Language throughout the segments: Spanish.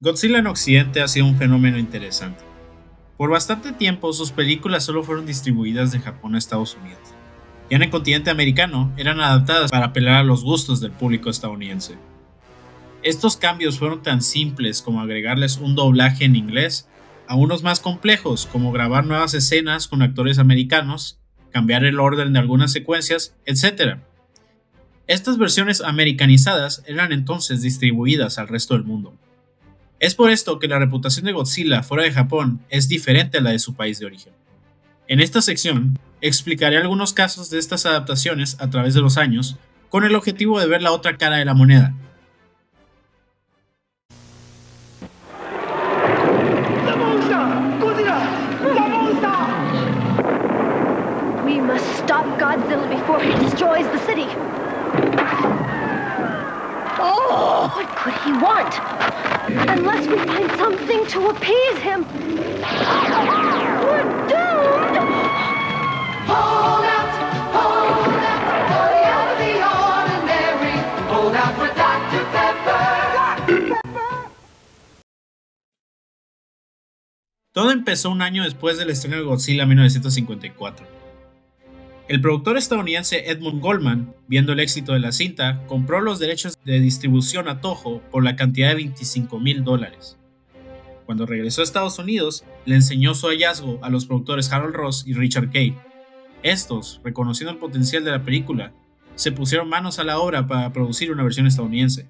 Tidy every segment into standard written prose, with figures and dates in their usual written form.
Godzilla en Occidente ha sido un fenómeno interesante. Por bastante tiempo, sus películas solo fueron distribuidas de Japón a Estados Unidos. Ya en el continente americano, eran adaptadas para apelar a los gustos del público estadounidense. Estos cambios fueron tan simples como agregarles un doblaje en inglés, a unos más complejos como grabar nuevas escenas con actores americanos, cambiar el orden de algunas secuencias, etc. Estas versiones americanizadas eran entonces distribuidas al resto del mundo. Es por esto que la reputación de Godzilla fuera de Japón es diferente a la de su país de origen. En esta sección, explicaré algunos casos de estas adaptaciones a través de los años, con el objetivo de ver la otra cara de la moneda. We must stop Godzilla before he destroys the city. Oh, what could he want? Unless we find something to appease him, we're doomed! Hold out, boy out of the ordinary. Hold out for Dr. Pepper. Todo empezó un año después del estreno de Godzilla 1954. El productor estadounidense Edmund Goldman, viendo el éxito de la cinta, compró los derechos de distribución a Toho por la cantidad de $25,000. Cuando regresó a Estados Unidos, le enseñó su hallazgo a los productores Harold Ross y Richard Kay. Estos, reconociendo el potencial de la película, se pusieron manos a la obra para producir una versión estadounidense.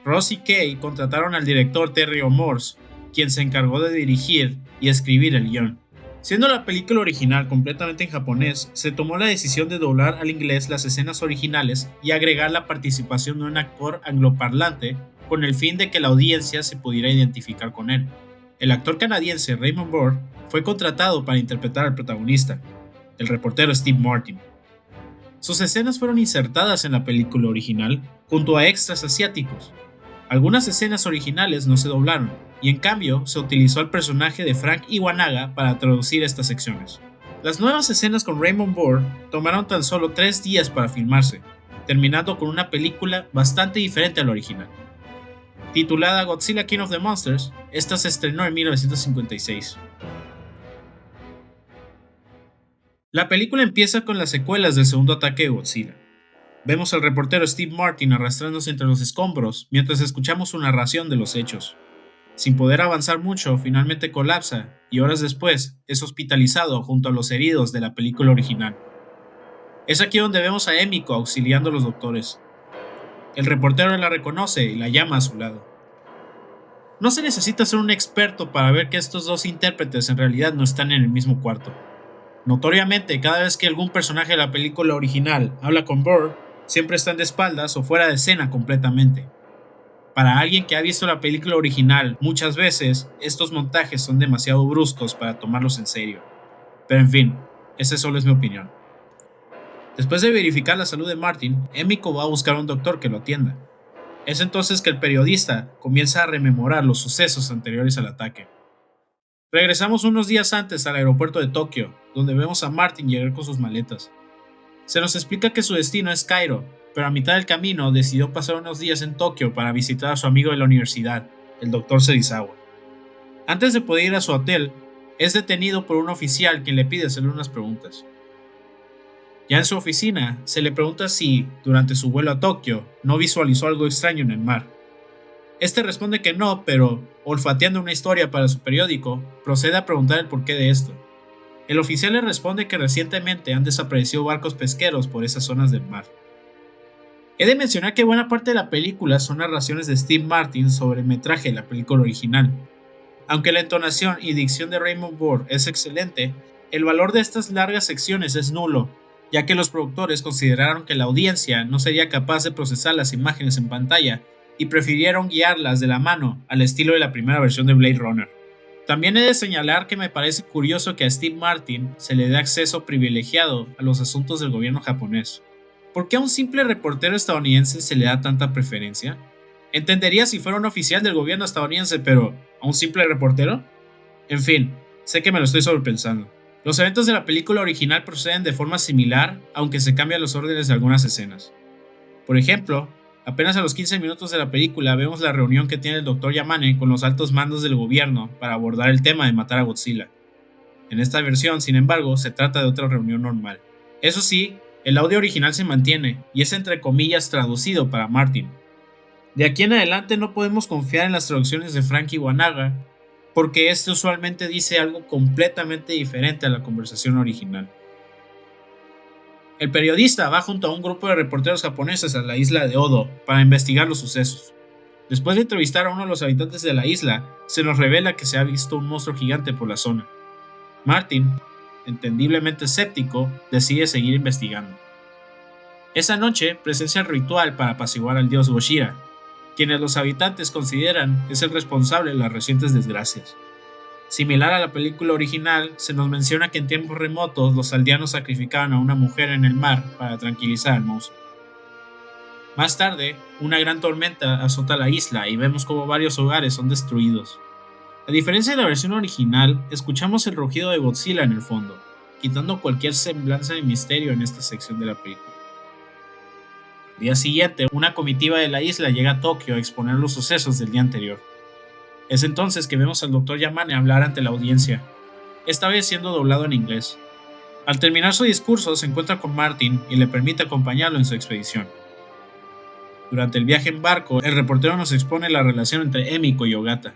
Ross y Kay contrataron al director Terry O'Morse, quien se encargó de dirigir y escribir el guión. Siendo la película original completamente en japonés, se tomó la decisión de doblar al inglés las escenas originales y agregar la participación de un actor angloparlante con el fin de que la audiencia se pudiera identificar con él. El actor canadiense Raymond Burr fue contratado para interpretar al protagonista, el reportero Steve Martin. Sus escenas fueron insertadas en la película original junto a extras asiáticos. Algunas escenas originales no se doblaron, y en cambio se utilizó al personaje de Frank Iwanaga para traducir estas secciones. Las nuevas escenas con Raymond Burr tomaron tan solo 3 días para filmarse, terminando con una película bastante diferente a la original. Titulada Godzilla King of the Monsters, esta se estrenó en 1956. La película empieza con las secuelas del segundo ataque de Godzilla. Vemos al reportero Steve Martin arrastrándose entre los escombros mientras escuchamos su narración de los hechos. Sin poder avanzar mucho, finalmente colapsa y horas después es hospitalizado junto a los heridos de la película original. Es aquí donde vemos a Emiko auxiliando a los doctores. El reportero la reconoce y la llama a su lado. No se necesita ser un experto para ver que estos dos intérpretes en realidad no están en el mismo cuarto. Notoriamente, cada vez que algún personaje de la película original habla con Burr, siempre están de espaldas o fuera de escena completamente. Para alguien que ha visto la película original muchas veces, estos montajes son demasiado bruscos para tomarlos en serio. Pero en fin, esa solo es mi opinión. Después de verificar la salud de Martin, Emiko va a buscar a un doctor que lo atienda. Es entonces que el periodista comienza a rememorar los sucesos anteriores al ataque. Regresamos unos días antes al aeropuerto de Tokio, donde vemos a Martin llegar con sus maletas. Se nos explica que su destino es Cairo, pero a mitad del camino decidió pasar unos días en Tokio para visitar a su amigo de la universidad, el Dr. Serizawa. Antes de poder ir a su hotel, es detenido por un oficial quien le pide hacerle unas preguntas. Ya en su oficina, se le pregunta si, durante su vuelo a Tokio, no visualizó algo extraño en el mar. Este responde que no, pero, olfateando una historia para su periódico, procede a preguntar el porqué de esto. El oficial le responde que recientemente han desaparecido barcos pesqueros por esas zonas del mar. He de mencionar que buena parte de la película son narraciones de Steve Martin sobre el metraje de la película original. Aunque la entonación y dicción de Raymond Burr es excelente, el valor de estas largas secciones es nulo, ya que los productores consideraron que la audiencia no sería capaz de procesar las imágenes en pantalla y prefirieron guiarlas de la mano al estilo de la primera versión de Blade Runner. También he de señalar que me parece curioso que a Steve Martin se le dé acceso privilegiado a los asuntos del gobierno japonés. ¿Por qué a un simple reportero estadounidense se le da tanta preferencia? Entendería si fuera un oficial del gobierno estadounidense, pero ¿a un simple reportero? En fin, sé que me lo estoy sobrepensando. Los eventos de la película original proceden de forma similar, aunque se cambian los órdenes de algunas escenas. Por ejemplo, Apenas a los 15 minutos de la película vemos la reunión que tiene el Dr. Yamane con los altos mandos del gobierno para abordar el tema de matar a Godzilla. En esta versión, sin embargo, se trata de otra reunión normal. Eso sí, el audio original se mantiene y es entre comillas traducido para Martin. De aquí en adelante no podemos confiar en las traducciones de Frank Iwanaga, porque este usualmente dice algo completamente diferente a la conversación original. El periodista va junto a un grupo de reporteros japoneses a la isla de Odo para investigar los sucesos. Después de entrevistar a uno de los habitantes de la isla, se nos revela que se ha visto un monstruo gigante por la zona. Martin, entendiblemente escéptico, decide seguir investigando. Esa noche presencia el ritual para apaciguar al dios Goshira, quienes los habitantes consideran es el responsable de las recientes desgracias. Similar a la película original, se nos menciona que en tiempos remotos los aldeanos sacrificaban a una mujer en el mar para tranquilizar al monstruo. Más tarde, una gran tormenta azota la isla y vemos como varios hogares son destruidos. A diferencia de la versión original, escuchamos el rugido de Godzilla en el fondo, quitando cualquier semblanza de misterio en esta sección de la película. Al día siguiente, una comitiva de la isla llega a Tokio a exponer los sucesos del día anterior. Es entonces que vemos al Dr. Yamane hablar ante la audiencia, esta vez siendo doblado en inglés. Al terminar su discurso, se encuentra con Martin y le permite acompañarlo en su expedición. Durante el viaje en barco, el reportero nos expone la relación entre Emiko y Ogata.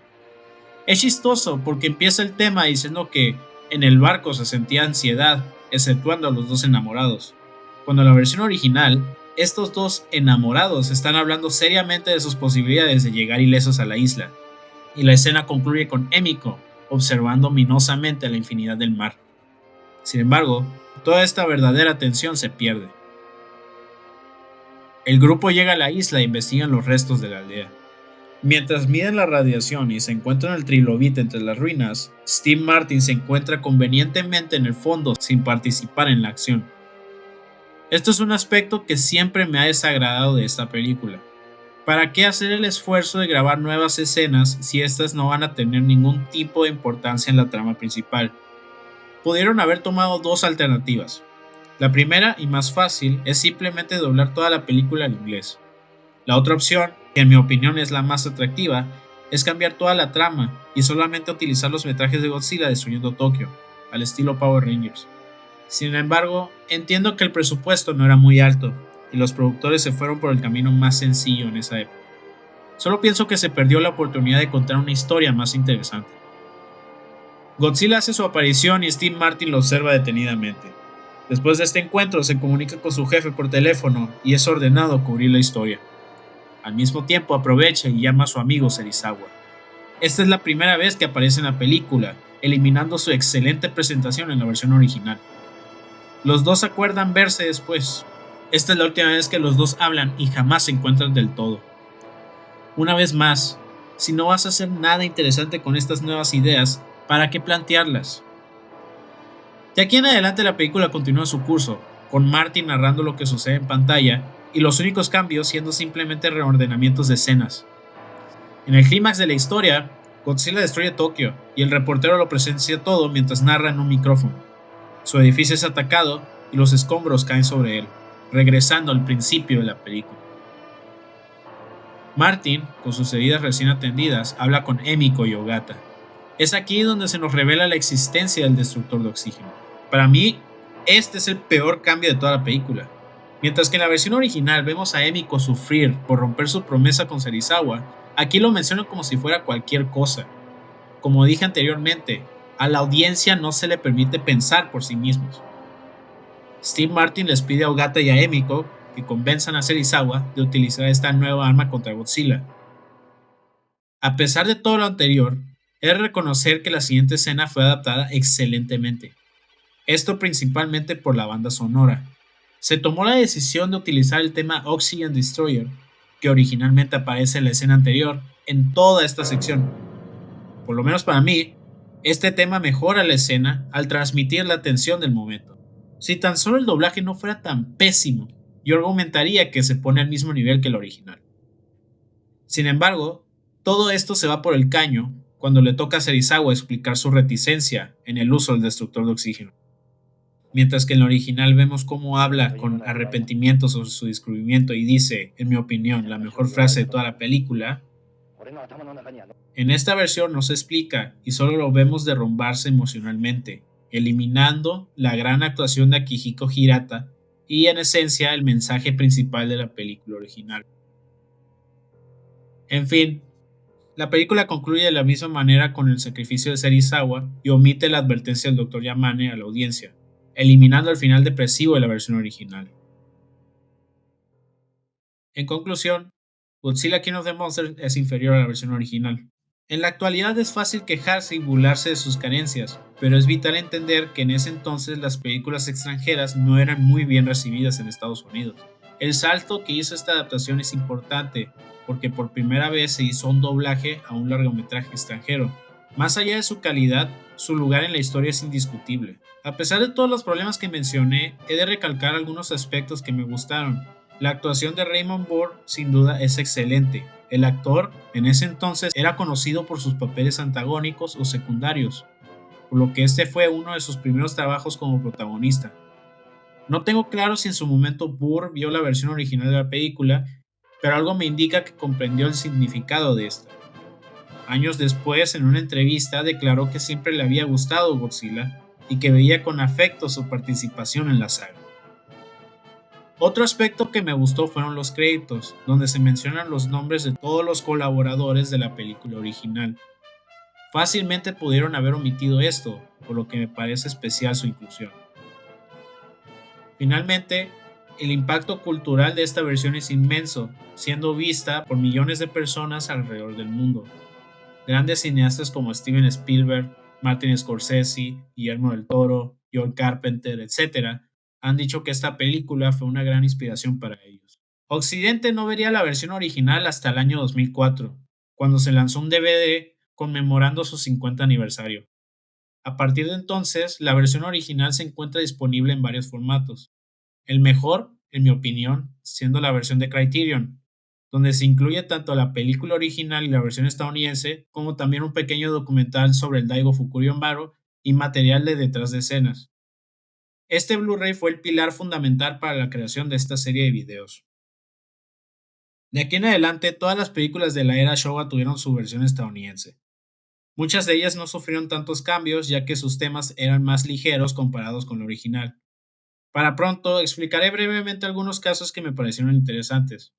Es chistoso porque empieza el tema diciendo que en el barco se sentía ansiedad, exceptuando a los dos enamorados, cuando en la versión original, estos dos enamorados están hablando seriamente de sus posibilidades de llegar ilesos a la isla, y la escena concluye con Emiko observando minosamente la infinidad del mar. Sin embargo, toda esta verdadera tensión se pierde. El grupo llega a la isla e investigan los restos de la aldea. Mientras miden la radiación y se encuentran el trilobite entre las ruinas, Steve Martin se encuentra convenientemente en el fondo sin participar en la acción. Esto es un aspecto que siempre me ha desagradado de esta película. ¿Para qué hacer el esfuerzo de grabar nuevas escenas si estas no van a tener ningún tipo de importancia en la trama principal? Pudieron haber tomado dos alternativas. La primera y más fácil es simplemente doblar toda la película al inglés. La otra opción, que en mi opinión es la más atractiva, es cambiar toda la trama y solamente utilizar los metrajes de Godzilla destruyendo Tokio, al estilo Power Rangers. Sin embargo, entiendo que el presupuesto no era muy alto y los productores se fueron por el camino más sencillo en esa época. Solo pienso que se perdió la oportunidad de contar una historia más interesante. Godzilla hace su aparición y Steve Martin lo observa detenidamente. Después de este encuentro se comunica con su jefe por teléfono y es ordenado cubrir la historia. Al mismo tiempo aprovecha y llama a su amigo Serizawa. Esta es la primera vez que aparece en la película, eliminando su excelente presentación en la versión original. Los dos acuerdan verse después. Esta es la última vez que los dos hablan y jamás se encuentran del todo. Una vez más, si no vas a hacer nada interesante con estas nuevas ideas, ¿para qué plantearlas? De aquí en adelante la película continúa su curso, con Martin narrando lo que sucede en pantalla y los únicos cambios siendo simplemente reordenamientos de escenas. En el clímax de la historia, Godzilla destruye Tokio y el reportero lo presencia todo mientras narra en un micrófono. Su edificio es atacado y los escombros caen sobre él, regresando al principio de la película. Martin, con sus heridas recién atendidas, habla con Emiko y Ogata. Es aquí donde se nos revela la existencia del destructor de oxígeno. Para mí, este es el peor cambio de toda la película. Mientras que en la versión original vemos a Emiko sufrir por romper su promesa con Serizawa, aquí lo menciono como si fuera cualquier cosa. Como dije anteriormente, a la audiencia no se le permite pensar por sí mismos. Steve Martin les pide a Ogata y a Emiko que convenzan a Serizawa de utilizar esta nueva arma contra Godzilla. A pesar de todo lo anterior, es reconocer que la siguiente escena fue adaptada excelentemente. Esto principalmente por la banda sonora. Se tomó la decisión de utilizar el tema Oxygen Destroyer, que originalmente aparece en la escena anterior, en toda esta sección. Por lo menos para mí, este tema mejora la escena al transmitir la tensión del momento. Si tan solo el doblaje no fuera tan pésimo, yo argumentaría que se pone al mismo nivel que el original. Sin embargo, todo esto se va por el caño cuando le toca a Serizawa explicar su reticencia en el uso del destructor de oxígeno. mientras que en la original vemos cómo habla con arrepentimiento sobre su descubrimiento y dice, en mi opinión, la mejor frase de toda la película. En esta versión no se explica y solo lo vemos derrumbarse emocionalmente, eliminando la gran actuación de Akihiko Hirata y en esencia el mensaje principal de la película original. En fin, la película concluye de la misma manera con el sacrificio de Serizawa y omite la advertencia del Dr. Yamane a la audiencia, eliminando el final depresivo de la versión original. En conclusión, Godzilla King of the Monsters es inferior a la versión original. En la actualidad es fácil quejarse y burlarse de sus carencias, pero es vital entender que en ese entonces las películas extranjeras no eran muy bien recibidas en Estados Unidos. El salto que hizo esta adaptación es importante, porque por primera vez se hizo un doblaje a un largometraje extranjero. Más allá de su calidad, su lugar en la historia es indiscutible. A pesar de todos los problemas que mencioné, he de recalcar algunos aspectos que me gustaron. La actuación de Raymond Burr sin duda es excelente. El actor, en ese entonces, era conocido por sus papeles antagónicos o secundarios, por lo que este fue uno de sus primeros trabajos como protagonista. No tengo claro si en su momento Burr vio la versión original de la película, pero algo me indica que comprendió el significado de esta. Años después, en una entrevista, declaró que siempre le había gustado Godzilla y que veía con afecto su participación en la saga. Otro aspecto que me gustó fueron los créditos, donde se mencionan los nombres de todos los colaboradores de la película original. Fácilmente pudieron haber omitido esto, por lo que me parece especial su inclusión. Finalmente, el impacto cultural de esta versión es inmenso, siendo vista por millones de personas alrededor del mundo. Grandes cineastas como Steven Spielberg, Martin Scorsese, Guillermo del Toro, John Carpenter, etc., han dicho que esta película fue una gran inspiración para ellos. Occidente no vería la versión original hasta el año 2004, cuando se lanzó un DVD conmemorando su 50 aniversario. A partir de entonces, la versión original se encuentra disponible en varios formatos. El mejor, en mi opinión, siendo la versión de Criterion, donde se incluye tanto la película original y la versión estadounidense, como también un pequeño documental sobre el Daigo Fukuryonbaro y material de detrás de escenas. Este Blu-ray fue el pilar fundamental para la creación de esta serie de videos. De aquí en adelante, todas las películas de la era Showa tuvieron su versión estadounidense. Muchas de ellas no sufrieron tantos cambios ya que sus temas eran más ligeros comparados con la original. Para pronto, explicaré brevemente algunos casos que me parecieron interesantes.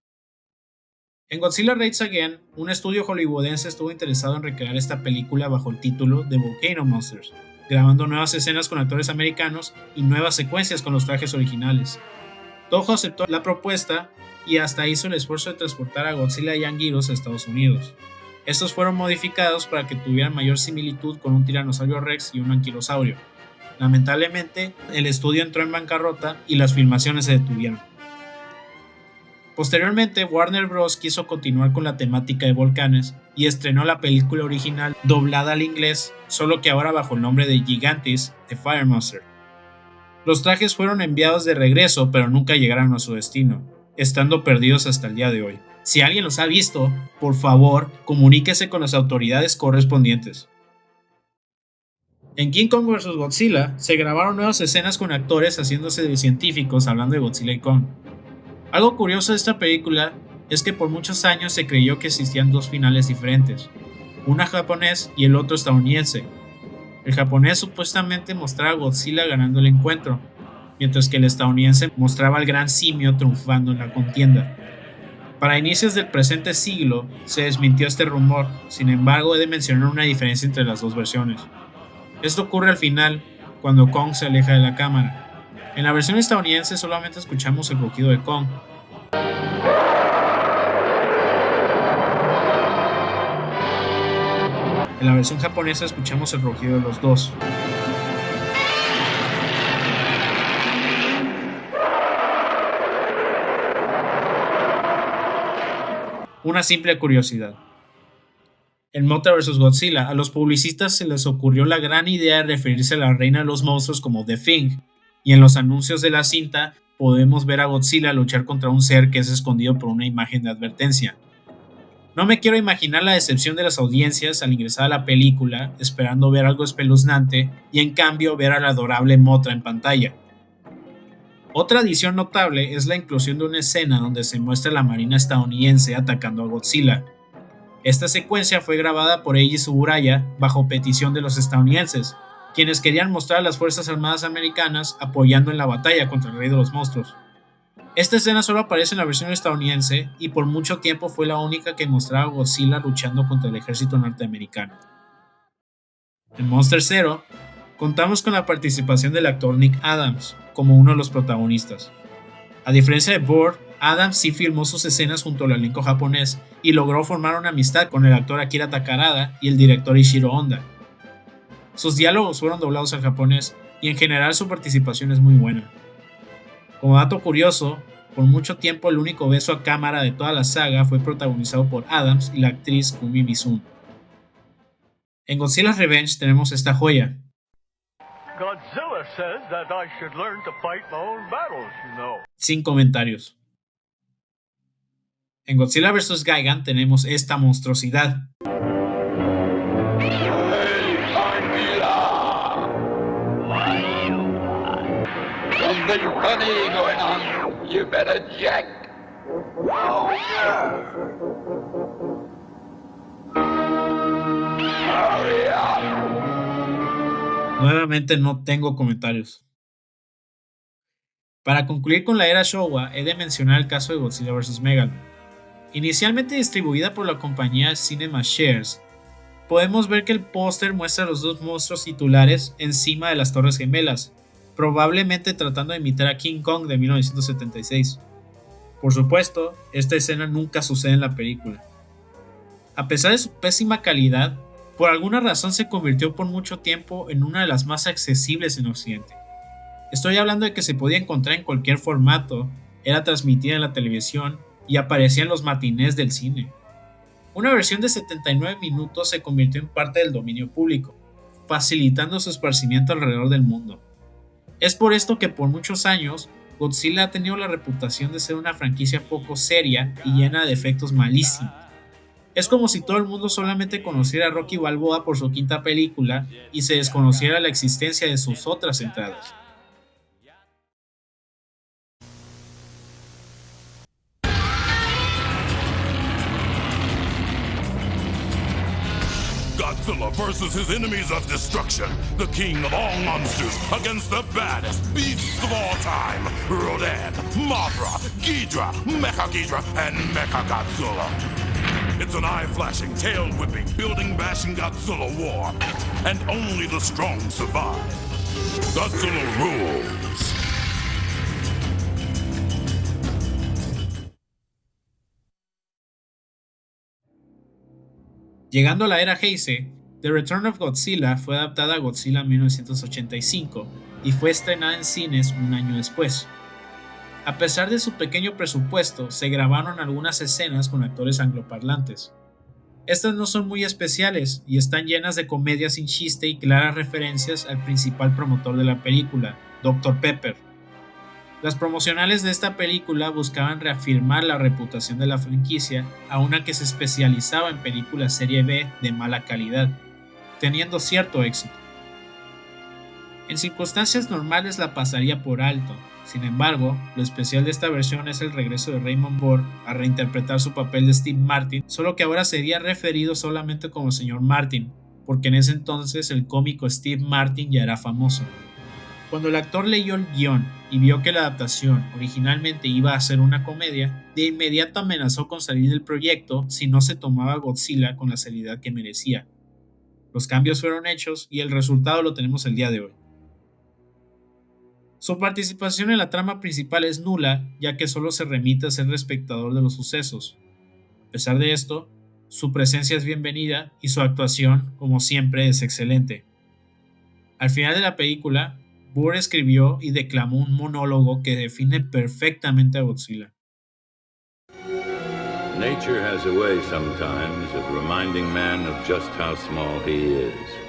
En Godzilla Raids Again, un estudio hollywoodense estuvo interesado en recrear esta película bajo el título de Volcano Monsters, grabando nuevas escenas con actores americanos y nuevas secuencias con los trajes originales. Toho aceptó la propuesta y hasta hizo el esfuerzo de transportar a Godzilla y Anguirus a Estados Unidos. Estos fueron modificados para que tuvieran mayor similitud con un tiranosaurio rex y un anquilosaurio. Lamentablemente, el estudio entró en bancarrota y las filmaciones se detuvieron. Posteriormente, Warner Bros. Quiso continuar con la temática de volcanes y estrenó la película original doblada al inglés, solo que ahora bajo el nombre de Gigantis, The Fire Monster. Los trajes fueron enviados de regreso, pero nunca llegaron a su destino, estando perdidos hasta el día de hoy. Si alguien los ha visto, por favor, comuníquese con las autoridades correspondientes. En King Kong vs. Godzilla se grabaron nuevas escenas con actores haciéndose de científicos hablando de Godzilla y Kong. Algo curioso de esta película es que por muchos años se creyó que existían dos finales diferentes, uno japonés y el otro estadounidense. El japonés supuestamente mostraba a Godzilla ganando el encuentro, mientras que el estadounidense mostraba al gran simio triunfando en la contienda. Para inicios del presente siglo se desmintió este rumor, sin embargo he de mencionar una diferencia entre las dos versiones. Esto ocurre al final, cuando Kong se aleja de la cámara. En la versión estadounidense solamente escuchamos el rugido de Kong. En la versión japonesa escuchamos el rugido de los dos. Una simple curiosidad. En Mothra vs. Godzilla, a los publicistas se les ocurrió la gran idea de referirse a la reina de los monstruos como The Thing, y en los anuncios de la cinta podemos ver a Godzilla luchar contra un ser que es escondido por una imagen de advertencia. No me quiero imaginar la decepción de las audiencias al ingresar a la película esperando ver algo espeluznante y en cambio ver a la adorable Mothra en pantalla. Otra adición notable es la inclusión de una escena donde se muestra a la marina estadounidense atacando a Godzilla. Esta secuencia fue grabada por Eiji Tsuburaya bajo petición de los estadounidenses, quienes querían mostrar a las Fuerzas Armadas americanas apoyando en la batalla contra el Rey de los Monstruos. Esta escena solo aparece en la versión estadounidense y por mucho tiempo fue la única que mostraba a Godzilla luchando contra el ejército norteamericano. En Monster Zero, contamos con la participación del actor Nick Adams como uno de los protagonistas. A diferencia de Bourne, Adams sí filmó sus escenas junto al elenco japonés y logró formar una amistad con el actor Akira Takarada y el director Ishiro Honda. Sus diálogos fueron doblados al japonés y en general su participación es muy buena. Como dato curioso, por mucho tiempo el único beso a cámara de toda la saga fue protagonizado por Adams y la actriz Kumi Mizuno. En Godzilla's Revenge tenemos esta joya. Godzilla says that I should learn to fight my own battles, you know. Sin comentarios. En Godzilla vs. Gigan tenemos esta monstruosidad. Something funny going on. You better check. Oh, yeah. Hurry up. Nuevamente no tengo comentarios. Para concluir con la era Showa, he de mencionar el caso de Godzilla vs. Megalon. Inicialmente distribuida por la compañía Cinema Shares, podemos ver que el póster muestra a los dos monstruos titulares encima de las Torres Gemelas, probablemente tratando de imitar a King Kong de 1976. Por supuesto, esta escena nunca sucede en la película. A pesar de su pésima calidad, por alguna razón se convirtió por mucho tiempo en una de las más accesibles en Occidente. Estoy hablando de que se podía encontrar en cualquier formato, era transmitida en la televisión y aparecía en los matinés del cine. Una versión de 79 minutos se convirtió en parte del dominio público, facilitando su esparcimiento alrededor del mundo. Es por esto que por muchos años, Godzilla ha tenido la reputación de ser una franquicia poco seria y llena de efectos malísimos. Es como si todo el mundo solamente conociera a Rocky Balboa por su quinta película y se desconociera la existencia de sus otras entradas. Godzilla versus his enemies of destruction, the king of all monsters, against the baddest beasts of all time, Rodan, Mothra, Ghidra, Mecha-Ghidra, and Mecha-Godzilla. It's an eye-flashing, tail-whipping, building-bashing Godzilla war, and only the strong survive. Godzilla rules. Llegando a la era Heisei, The Return of Godzilla fue adaptada a Godzilla en 1985 y fue estrenada en cines un año después. A pesar de su pequeño presupuesto, se grabaron algunas escenas con actores angloparlantes. Estas no son muy especiales y están llenas de comedia sin chiste y claras referencias al principal promotor de la película, Dr. Pepper. Las promocionales de esta película buscaban reafirmar la reputación de la franquicia a una que se especializaba en películas serie B de mala calidad, teniendo cierto éxito. En circunstancias normales la pasaría por alto, sin embargo, lo especial de esta versión es el regreso de Raymond Burr a reinterpretar su papel de Steve Martin, solo que ahora sería referido solamente como Sr. Martin, porque en ese entonces el cómico Steve Martin ya era famoso. Cuando el actor leyó el guión y vio que la adaptación originalmente iba a ser una comedia, de inmediato amenazó con salir del proyecto si no se tomaba Godzilla con la seriedad que merecía. Los cambios fueron hechos y el resultado lo tenemos el día de hoy. Su participación en la trama principal es nula, ya que solo se remite a ser espectador de los sucesos. A pesar de esto, su presencia es bienvenida y su actuación, como siempre, es excelente. Al final de la película, Burr escribió y declamó un monólogo que define perfectamente a Godzilla. Nature has a way sometimes of reminding man of just how small he is.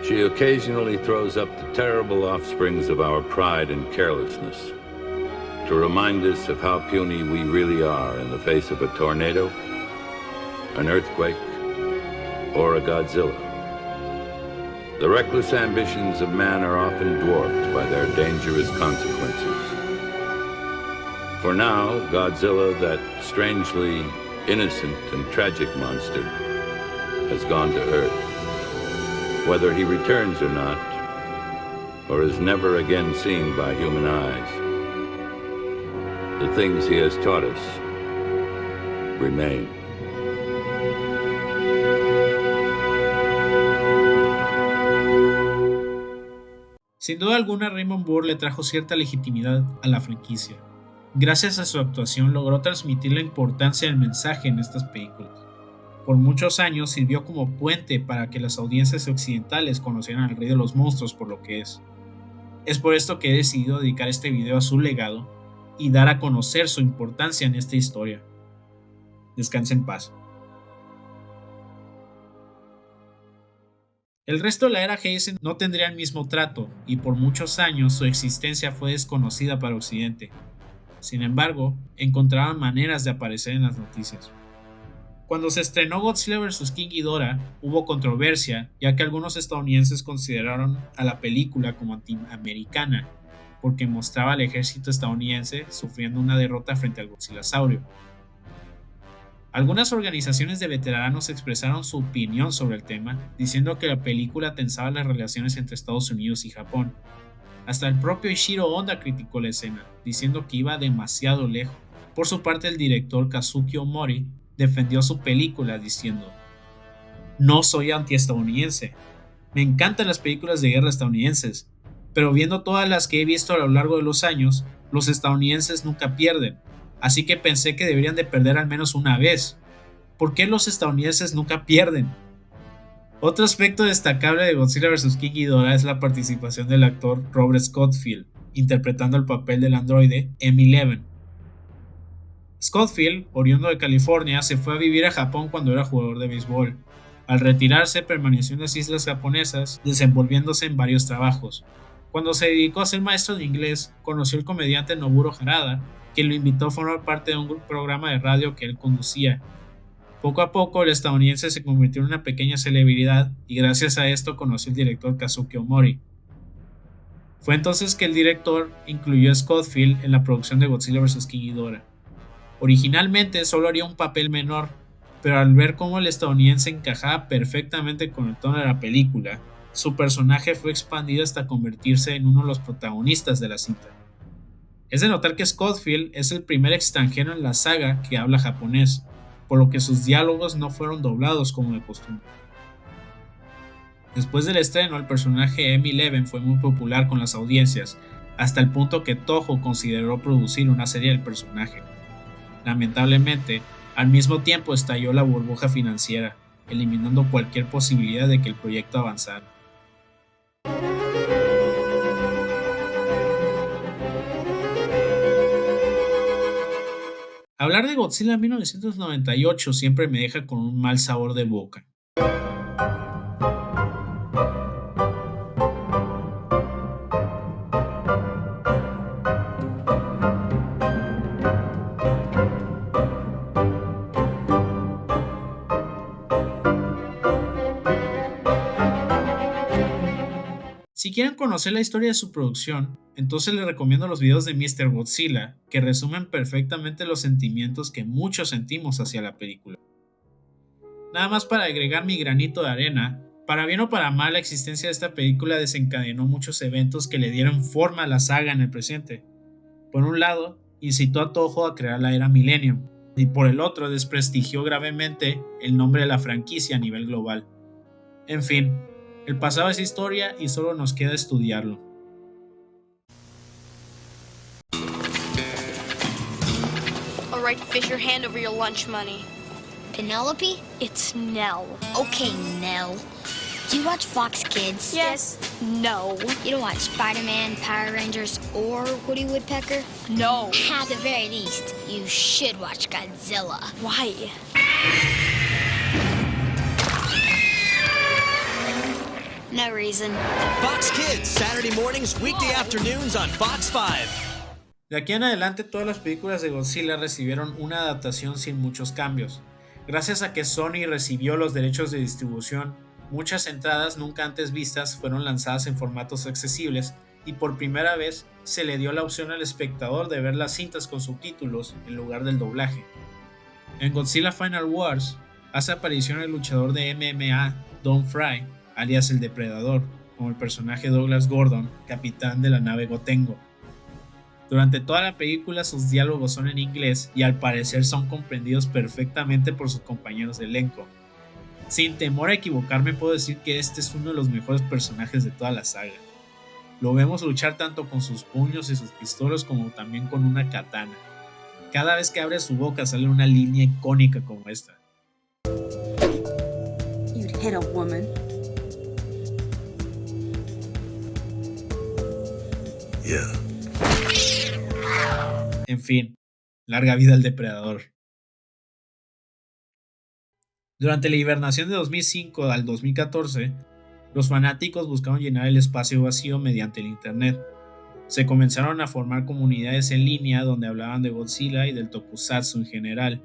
She occasionally throws up the terrible offsprings of our pride and carelessness to remind us of how puny we really are in the face of a tornado, an earthquake, or a Godzilla. The reckless ambitions of man are often dwarfed by their dangerous consequences. For now, Godzilla, that strangely innocent and tragic monster, has gone to Earth. Whether he returns or not, or is never again seen by human eyes, the things he has taught us remain. Sin duda alguna, Raymond Burr le trajo cierta legitimidad a la franquicia. Gracias a su actuación logró transmitir la importancia del mensaje en estas películas. Por muchos años sirvió como puente para que las audiencias occidentales conocieran al Rey de los Monstruos por lo que es. Es por esto que he decidido dedicar este video a su legado y dar a conocer su importancia en esta historia. Descanse en paz. El resto de la era Heisei no tendría el mismo trato, y por muchos años su existencia fue desconocida para Occidente. Sin embargo, encontraban maneras de aparecer en las noticias. Cuando se estrenó Godzilla vs. King Ghidorah, hubo controversia, ya que algunos estadounidenses consideraron a la película como antiamericana, porque mostraba al ejército estadounidense sufriendo una derrota frente al Godzillasaurio. Algunas organizaciones de veteranos expresaron su opinión sobre el tema, diciendo que la película tensaba las relaciones entre Estados Unidos y Japón. Hasta el propio Ishiro Honda criticó la escena, diciendo que iba demasiado lejos. Por su parte, el director Kazuki Omori defendió su película diciendo: "No soy antiestadounidense. Me encantan las películas de guerra estadounidenses, pero viendo todas las que he visto a lo largo de los años, los estadounidenses nunca pierden. Así que pensé que deberían de perder al menos una vez. ¿Por qué los estadounidenses nunca pierden?". Otro aspecto destacable de Godzilla vs. King Ghidorah es la participación del actor Robert Scottfield, interpretando el papel del androide M11. Scottfield, oriundo de California, se fue a vivir a Japón cuando era jugador de béisbol. Al retirarse, permaneció en las islas japonesas, desenvolviéndose en varios trabajos. Cuando se dedicó a ser maestro de inglés, conoció al comediante Noboru Harada, quien lo invitó a formar parte de un programa de radio que él conducía. Poco a poco, el estadounidense se convirtió en una pequeña celebridad y gracias a esto conoció al director Kazuki Omori. Fue entonces que el director incluyó a Scottfield en la producción de Godzilla vs. King Ghidorah. Originalmente solo haría un papel menor, pero al ver cómo el estadounidense encajaba perfectamente con el tono de la película, su personaje fue expandido hasta convertirse en uno de los protagonistas de la cinta. Es de notar que Scottfield es el primer extranjero en la saga que habla japonés, por lo que sus diálogos no fueron doblados como de costumbre. Después del estreno, el personaje M11 fue muy popular con las audiencias, hasta el punto que Toho consideró producir una serie del personaje. Lamentablemente, al mismo tiempo estalló la burbuja financiera, eliminando cualquier posibilidad de que el proyecto avanzara. Hablar de Godzilla en 1998 siempre me deja con un mal sabor de boca. Si quieren conocer la historia de su producción, entonces les recomiendo los videos de Mr. Godzilla, que resumen perfectamente los sentimientos que muchos sentimos hacia la película. Nada más para agregar mi granito de arena, para bien o para mal, la existencia de esta película desencadenó muchos eventos que le dieron forma a la saga en el presente. Por un lado, incitó a Toho a crear la era Millennium, y por el otro desprestigió gravemente el nombre de la franquicia a nivel global. En fin, el pasado es historia y solo nos queda estudiarlo. All right, fish your hand over your lunch money. Penelope? It's Nell. Okay, Nell. Do you watch Fox Kids? Yes. No. You don't watch Spider-Man, Power Rangers, or Woody Woodpecker? No. At the very least, you should watch Godzilla. Why? No reason. Fox Kids, Saturday mornings, weekday afternoons on Fox 5. De aquí en adelante, todas las películas de Godzilla recibieron una adaptación sin muchos cambios. Gracias a que Sony recibió los derechos de distribución, Muchas entradas nunca antes vistas fueron lanzadas en formatos accesibles y por primera vez se le dio la opción al espectador de ver las cintas con subtítulos en lugar del doblaje. En Godzilla Final Wars hace aparición el luchador de MMA Don Fry, alias el Depredador, como el personaje Douglas Gordon, capitán de la nave Gotengo. Durante toda la película sus diálogos son en inglés y al parecer son comprendidos perfectamente por sus compañeros de elenco. Sin temor a equivocarme puedo decir que este es uno de los mejores personajes de toda la saga. Lo vemos luchar tanto con sus puños y sus pistolas como también con una katana. Cada vez que abre su boca sale una línea icónica como esta. You'd hit a woman. Yeah. En fin, larga vida al Depredador. Durante la hibernación de 2005 al 2014, los fanáticos buscaron llenar el espacio vacío mediante el internet. Se comenzaron a formar comunidades en línea donde hablaban de Godzilla y del tokusatsu en general.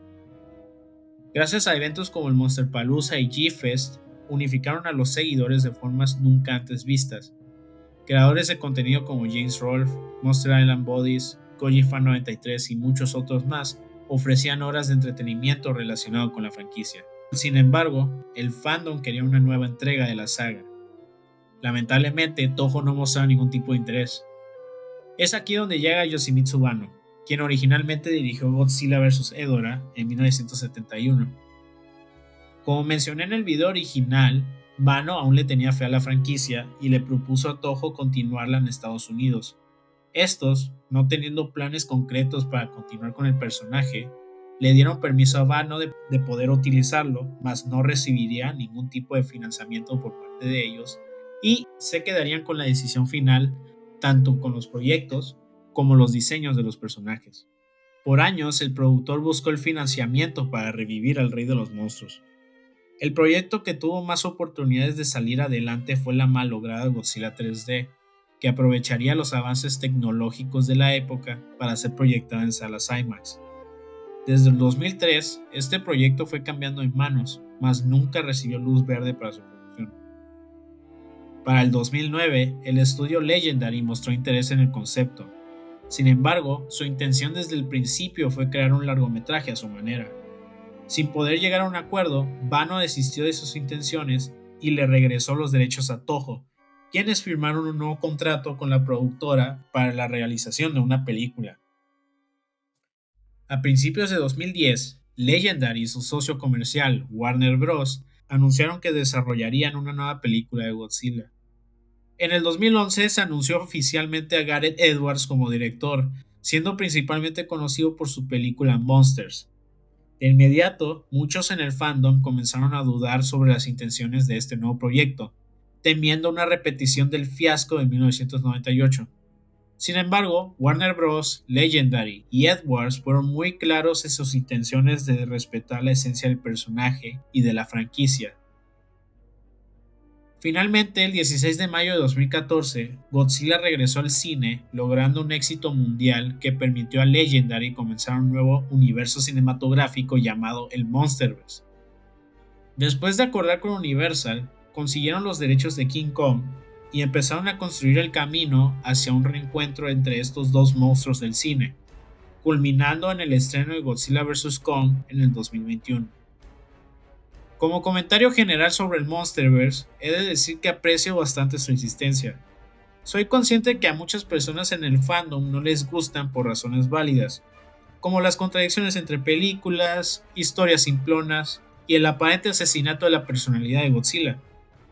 Gracias a eventos como el Monsterpalooza y G-Fest, unificaron a los seguidores de formas nunca antes vistas. Creadores de contenido como James Rolfe, Monster Island Bodies, KojiFan93 y muchos otros más ofrecían horas de entretenimiento relacionado con la franquicia. Sin embargo, el fandom quería una nueva entrega de la saga. Lamentablemente, Toho no mostraba ningún tipo de interés. Es aquí donde llega Yoshimitsu Banno, quien originalmente dirigió Godzilla vs. Ghidorah en 1971. Como mencioné en el video original, Banno aún le tenía fe a la franquicia y le propuso a Toho continuarla en Estados Unidos. Estos, no teniendo planes concretos para continuar con el personaje, le dieron permiso a Banno de poder utilizarlo, mas no recibiría ningún tipo de financiamiento por parte de ellos y se quedarían con la decisión final tanto con los proyectos como los diseños de los personajes. Por años el productor buscó el financiamiento para revivir al Rey de los Monstruos. El proyecto que tuvo más oportunidades de salir adelante fue la malograda Godzilla 3D, que aprovecharía los avances tecnológicos de la época para ser proyectada en salas IMAX. Desde el 2003, este proyecto fue cambiando en manos, mas nunca recibió luz verde para su producción. Para el 2009, el estudio Legendary mostró interés en el concepto. Sin embargo, su intención desde el principio fue crear un largometraje a su manera. Sin poder llegar a un acuerdo, Banno desistió de sus intenciones y le regresó los derechos a Toho, quienes firmaron un nuevo contrato con la productora para la realización de una película. A principios de 2010, Legendary y su socio comercial Warner Bros. Anunciaron que desarrollarían una nueva película de Godzilla. En el 2011 se anunció oficialmente a Gareth Edwards como director, siendo principalmente conocido por su película Monsters. De inmediato, muchos en el fandom comenzaron a dudar sobre las intenciones de este nuevo proyecto, temiendo una repetición del fiasco de 1998. Sin embargo, Warner Bros., Legendary y Edwards fueron muy claros en sus intenciones de respetar la esencia del personaje y de la franquicia. Finalmente, el 16 de mayo de 2014, Godzilla regresó al cine, logrando un éxito mundial que permitió a Legendary comenzar un nuevo universo cinematográfico llamado el Monsterverse. Después de acordar con Universal, consiguieron los derechos de King Kong y empezaron a construir el camino hacia un reencuentro entre estos dos monstruos del cine, culminando en el estreno de Godzilla vs. Kong en el 2021. Como comentario general sobre el Monsterverse, he de decir que aprecio bastante su existencia. Soy consciente que a muchas personas en el fandom no les gustan por razones válidas, como las contradicciones entre películas, historias simplonas y el aparente asesinato de la personalidad de Godzilla.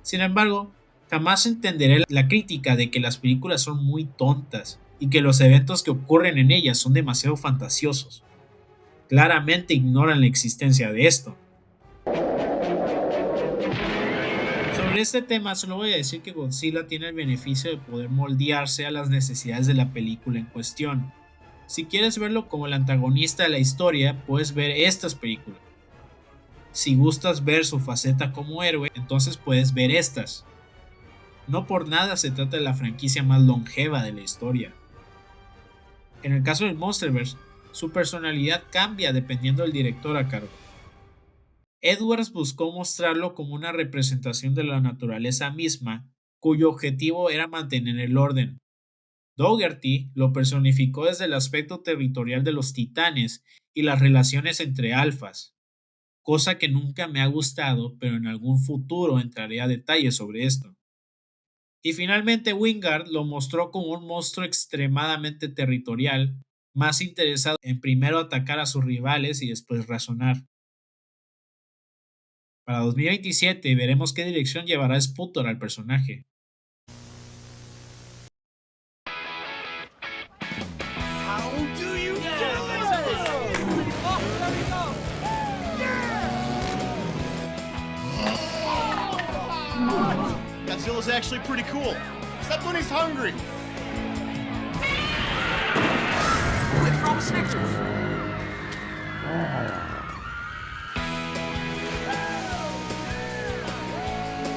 Sin embargo, jamás entenderé la crítica de que las películas son muy tontas y que los eventos que ocurren en ellas son demasiado fantasiosos. Claramente ignoran la existencia de esto. Sobre este tema solo voy a decir que Godzilla tiene el beneficio de poder moldearse a las necesidades de la película en cuestión. Si quieres verlo como el antagonista de la historia, puedes ver estas películas. Si gustas ver su faceta como héroe, entonces puedes ver estas. No por nada se trata de la franquicia más longeva de la historia. En el caso del Monsterverse, su personalidad cambia dependiendo del director a cargo. Edwards buscó mostrarlo como una representación de la naturaleza misma, cuyo objetivo era mantener el orden. Dougherty lo personificó desde el aspecto territorial de los titanes y las relaciones entre alfas, cosa que nunca me ha gustado, pero en algún futuro entraré a detalles sobre esto. Y finalmente Wingard lo mostró como un monstruo extremadamente territorial, más interesado en primero atacar a sus rivales y después razonar. Para 2027 veremos qué dirección llevará Sputtor al personaje. Godzilla's actually pretty cool, except when he's hungry. Let's throw Snickers.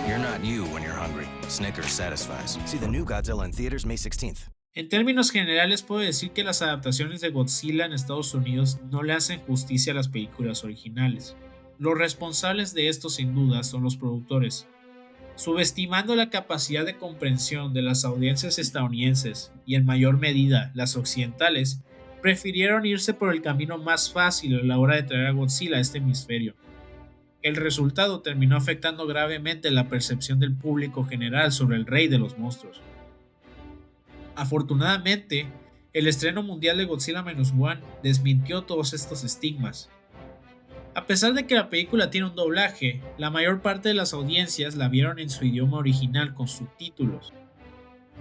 You're not you when you're hungry. Snickers satisfies. See the new Godzilla in theaters May 16th. En términos generales puedo decir que las adaptaciones de Godzilla en Estados Unidos no le hacen justicia a las películas originales. Los responsables de esto sin duda son los productores. Subestimando la capacidad de comprensión de las audiencias estadounidenses y en mayor medida las occidentales, prefirieron irse por el camino más fácil a la hora de traer a Godzilla a este hemisferio. El resultado terminó afectando gravemente la percepción del público general sobre el rey de los monstruos. Afortunadamente, el estreno mundial de Godzilla Minus One desmintió todos estos estigmas. A pesar de que la película tiene un doblaje, la mayor parte de las audiencias la vieron en su idioma original con subtítulos.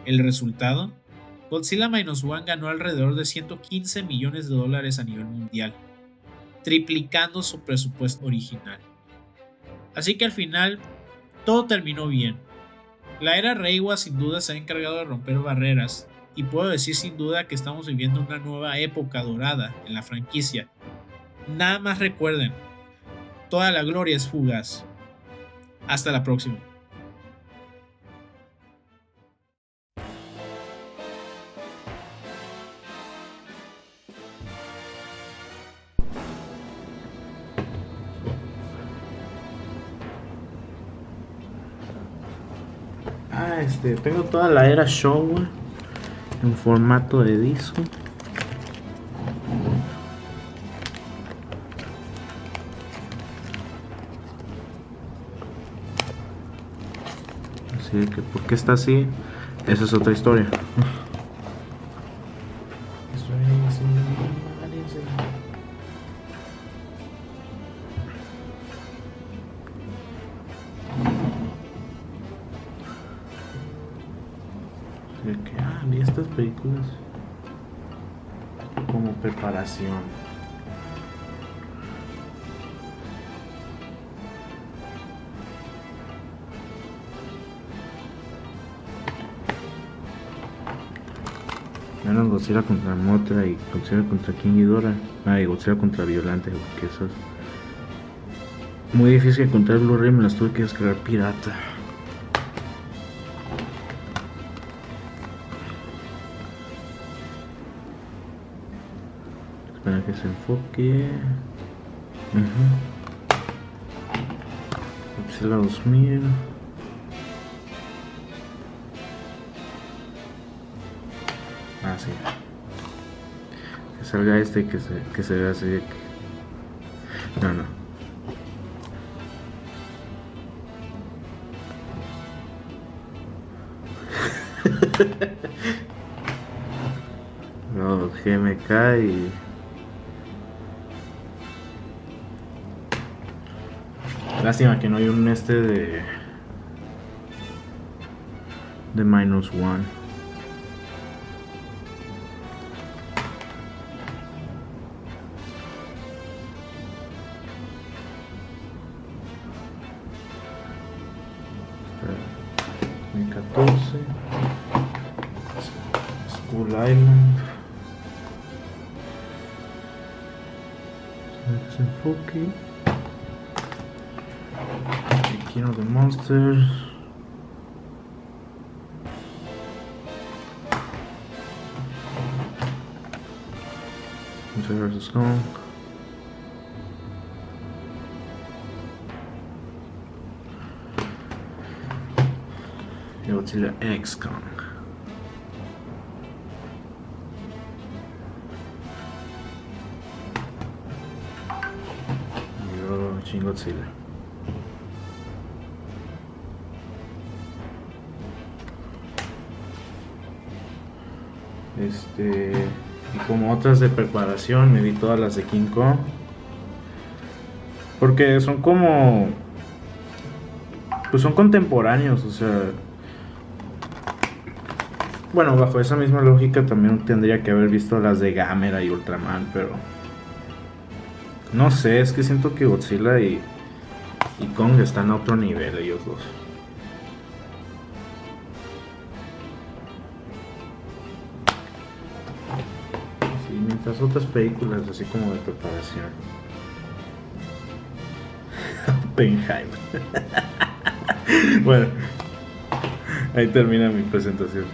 ¿El resultado? Godzilla Minus One ganó alrededor de $115 millones a nivel mundial, triplicando su presupuesto original. Así que al final, todo terminó bien. La era Reiwa sin duda se ha encargado de romper barreras, y puedo decir sin duda que estamos viviendo una nueva época dorada en la franquicia. Nada más recuerden, toda la gloria es fugaz. Hasta la próxima. Tengo toda la era Showa en formato de disco. Así que, ¿por qué está así? Esa es otra historia. Vi estas películas como preparación. Eran Godzilla contra Mothra y Godzilla contra King Ghidorah. Y Godzilla contra Violante, porque eso es muy difícil encontrar Blu-ray, me las tuve que descargar pirata. Para que se enfoque. Godzilla 2000. Sí. Que salga este y que se vea así. No. No, GMK y lástima que no hay un de Minus One. Está 2014 Skull Island. Que se enfoque. King of the Monsters. Godzilla vs. Kong. y Godzilla X Kong. Yo Shin Godzilla. Y como otras de preparación, me vi todas las de King Kong. Porque son como... pues son contemporáneos, o sea... bueno, bajo esa misma lógica también tendría que haber visto las de Gamera y Ultraman, pero... no sé, es que siento que Godzilla y Kong están a otro nivel, ellos dos. Sí, mientras otras películas así como de preparación. Oppenheimer. Bueno, ahí termina mi presentación.